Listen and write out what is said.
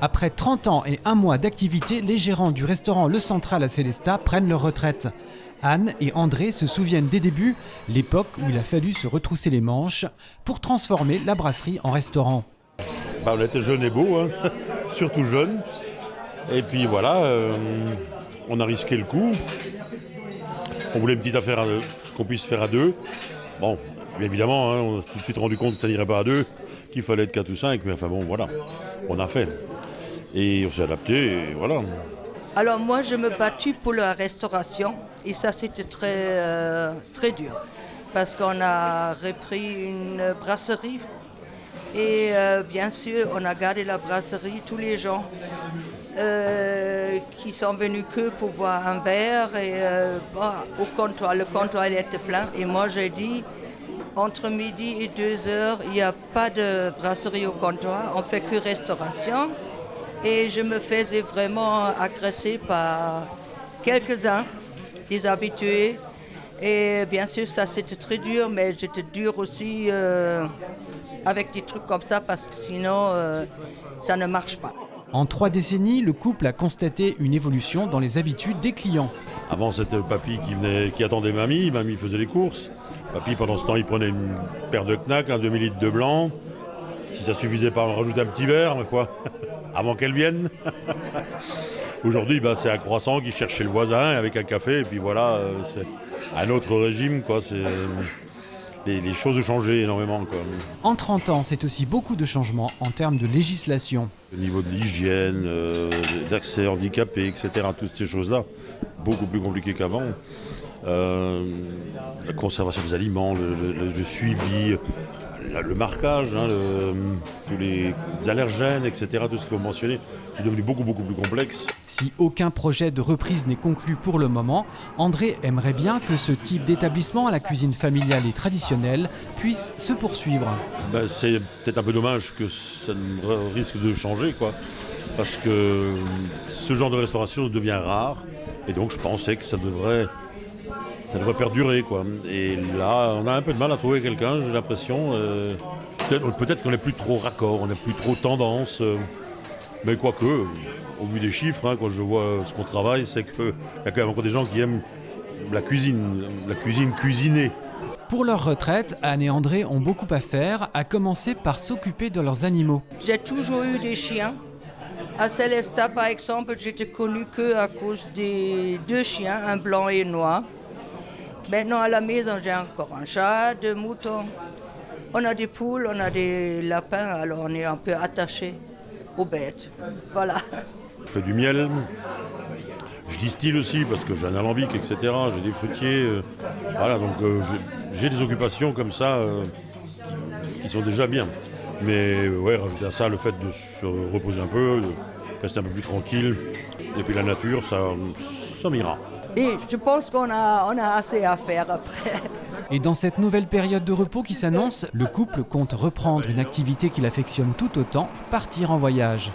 Après 30 ans et 1 mois d'activité, les gérants du restaurant Le Central à Sélestat prennent leur retraite. Anne et André se souviennent des débuts, l'époque où il a fallu se retrousser les manches pour transformer la brasserie en restaurant. On était jeunes et beaux, hein. Surtout jeunes. Et puis voilà, on a risqué le coup. On voulait une petite affaire qu'on puisse faire à deux. Bon, bien évidemment, hein, on s'est tout de suite rendu compte que ça n'irait pas à deux, qu'il fallait être 4 ou 5, mais enfin bon, voilà, on a fait. Et on s'est adapté, et voilà. Alors moi, je me battus pour la restauration, et ça c'était très dur, parce qu'on a repris une brasserie, et bien sûr, on a gardé la brasserie, tous les gens qui sont venus que pour boire un verre, et au comptoir, le comptoir il était plein, et moi j'ai dit, entre midi et 2h, il n'y a pas de brasserie au comptoir, on fait que restauration. Et je me faisais vraiment agresser par quelques-uns, des habitués. Et bien sûr, ça c'était très dur, mais j'étais dur aussi avec des trucs comme ça, parce que sinon, ça ne marche pas. En 3 décennies, le couple a constaté une évolution dans les habitudes des clients. Avant, c'était le papy qui attendait mamie faisait les courses. Papy, pendant ce temps, il prenait une paire de Knack, un demi-litre de blanc. Si ça suffisait pas, on rajoutait un petit verre, ma foi, avant qu'elle vienne. Aujourd'hui, c'est un croissant qui cherche chez le voisin avec un café, et puis voilà, c'est un autre régime, quoi. Les choses ont changé énormément, quoi. En 30 ans, c'est aussi beaucoup de changements en termes de législation. Au niveau de l'hygiène, d'accès handicapé, etc., toutes ces choses-là, beaucoup plus compliquées qu'avant. La conservation des aliments, le suivi, le marquage, hein, tous les allergènes, etc., tout ce qu'il faut mentionner, c'est devenu beaucoup plus complexe. Si aucun projet de reprise n'est conclu pour le moment, André aimerait bien que ce type d'établissement à la cuisine familiale et traditionnelle puisse se poursuivre. C'est peut-être un peu dommage que ça risque de changer, quoi, parce que ce genre de restauration devient rare, et donc je pensais que ça devrait perdurer, quoi. Et là, on a un peu de mal à trouver quelqu'un, j'ai l'impression. Peut-être qu'on n'est plus trop raccord, on n'est plus trop tendance. Mais quoique, au vu des chiffres, hein, quand je vois ce qu'on travaille, c'est qu'il y a quand même encore des gens qui aiment la cuisine cuisinée. Pour leur retraite, Anne et André ont beaucoup à faire, à commencer par s'occuper de leurs animaux. J'ai toujours eu des chiens. À Sélestat, par exemple, j'étais connue qu'à cause des 2 chiens, un blanc et un noir. Maintenant, à la maison, j'ai encore un chat, 2 moutons. On a des poules, on a des lapins, alors on est un peu attachés aux bêtes. Voilà. Je fais du miel, je distille aussi parce que j'ai un alambic, etc. J'ai des fruitiers. Voilà, donc j'ai des occupations comme ça qui sont déjà bien. Mais ouais, rajouter à ça le fait de se reposer un peu, de rester un peu plus tranquille. Et puis la nature, ça m'ira. Et je pense qu'on a assez à faire après. Et dans cette nouvelle période de repos qui s'annonce, le couple compte reprendre une activité qu'il affectionne tout autant, partir en voyage.